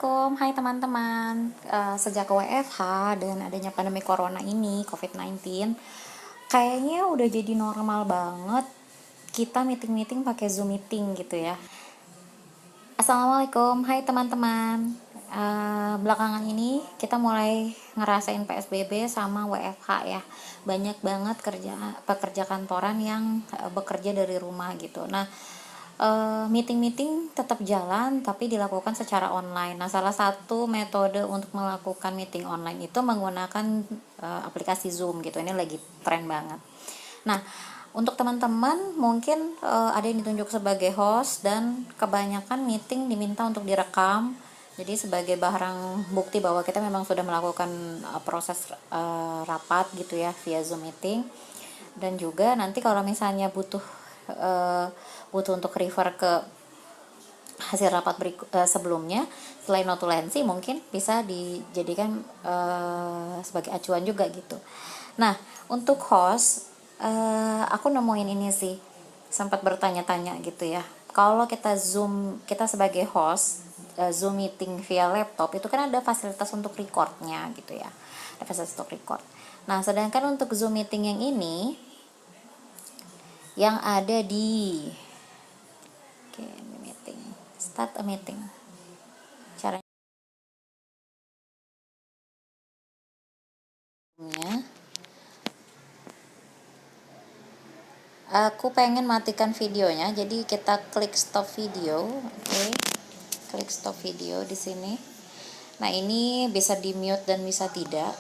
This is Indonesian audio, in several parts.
Assalamualaikum, hai teman-teman. Sejak WFH dan adanya pandemi corona ini, COVID-19, kayaknya udah jadi normal banget kita meeting-meeting pakai Zoom meeting gitu ya. Assalamualaikum, hai teman-teman. Belakangan ini kita mulai ngerasain PSBB sama WFH ya. Banyak banget pekerja kantoran yang bekerja dari rumah gitu. Nah, meeting-meeting tetap jalan tapi dilakukan secara online. Nah, salah satu metode untuk melakukan meeting online itu menggunakan aplikasi Zoom gitu. Ini lagi tren banget. Nah, untuk teman-teman mungkin ada yang ditunjuk sebagai host dan kebanyakan meeting diminta untuk direkam. Jadi sebagai barang bukti bahwa kita memang sudah melakukan proses rapat gitu ya via Zoom meeting. Dan juga nanti kalau misalnya butuh untuk refer ke hasil rapat sebelumnya, selain notulensi mungkin bisa dijadikan sebagai acuan juga gitu. Nah, untuk host aku nemuin ini sih, sempat bertanya-tanya gitu ya, kalau kita sebagai host Zoom meeting via laptop itu kan ada fasilitas untuk recordnya gitu ya, ada fasilitas untuk record. Nah, sedangkan untuk Zoom meeting yang ini yang ada di meeting, start a meeting, caranya aku pengen matikan videonya, jadi kita klik stop video. Oke. Klik stop video di sini. Nah, ini bisa di mute dan bisa tidak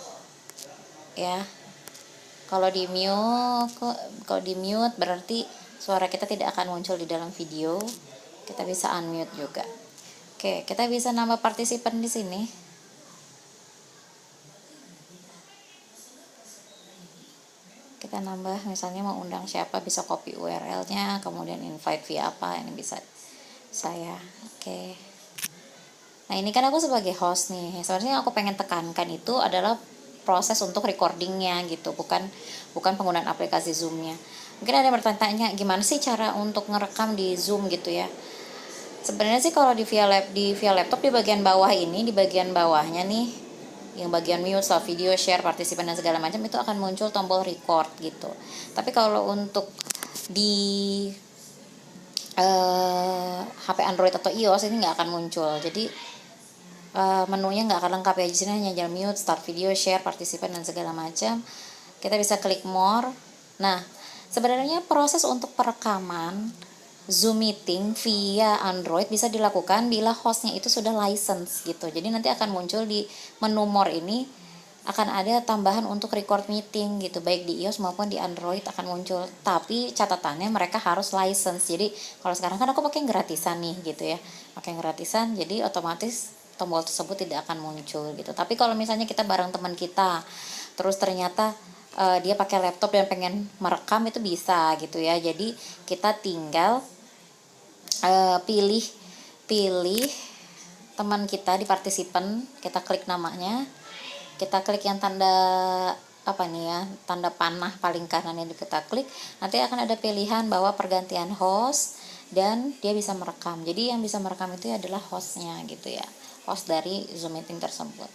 ya. Kalau di mute berarti suara kita tidak akan muncul di dalam video. Kita bisa unmute juga. Oke, kita bisa nambah partisipan di sini. Kita nambah, misalnya mau undang siapa, bisa copy URL-nya, kemudian invite via apa, ini bisa saya. Oke. Nah, ini kan aku sebagai host nih. Sebenarnya aku pengen tekankan itu adalah proses untuk recordingnya gitu, bukan penggunaan aplikasi Zoom-nya. Mungkin ada yang bertanya, gimana sih cara untuk ngerekam di Zoom gitu ya? Sebenarnya sih kalau di via laptop, di bagian bawah ini, di bagian bawahnya nih, yang bagian mute, stop video, share, partisipan dan segala macam itu akan muncul tombol record gitu. Tapi kalau untuk di HP Android atau iOS ini nggak akan muncul. Jadi menunya nggak akan lengkap ya. Di sini hanya jalan mute, start video, share, partisipan dan segala macam. Kita bisa klik more. Nah, sebenarnya proses untuk perekaman Zoom meeting via Android bisa dilakukan bila hostnya itu sudah license gitu. Jadi nanti akan muncul di menu more ini, akan ada tambahan untuk record meeting gitu, baik di iOS maupun di Android akan muncul. Tapi catatannya mereka harus license. Jadi kalau sekarang kan aku pakai gratisan nih gitu ya, pakai gratisan, jadi otomatis tombol tersebut tidak akan muncul gitu. Tapi kalau misalnya kita bareng teman kita, terus ternyata dia pakai laptop dan pengen merekam, itu bisa gitu ya. Jadi kita tinggal pilih teman kita di partisipan, kita klik namanya, kita klik yang tanda tanda panah paling kanan ini kita klik, nanti akan ada pilihan bahwa pergantian host dan dia bisa merekam. Jadi yang bisa merekam itu adalah hostnya gitu ya, host dari Zoom meeting tersebut.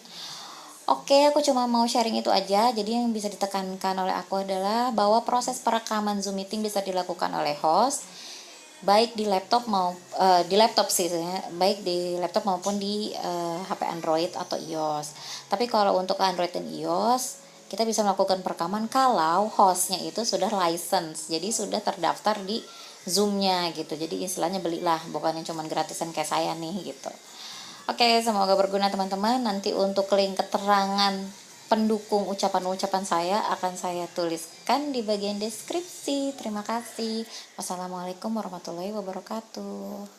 Oke, aku cuma mau sharing itu aja. Jadi yang bisa ditekankan oleh aku adalah bahwa proses perekaman Zoom meeting bisa dilakukan oleh host, baik di laptop baik di laptop maupun di HP Android atau iOS. Tapi kalau untuk Android dan iOS, kita bisa melakukan perekaman kalau hostnya itu sudah license, jadi sudah terdaftar di Zoom-nya gitu. Jadi istilahnya belilah, bukan yang cuma gratisan kayak saya nih gitu. Oke, semoga berguna teman-teman. Nanti untuk link keterangan pendukung ucapan-ucapan saya akan saya tuliskan di bagian deskripsi. Terima kasih. Wassalamualaikum warahmatullahi wabarakatuh.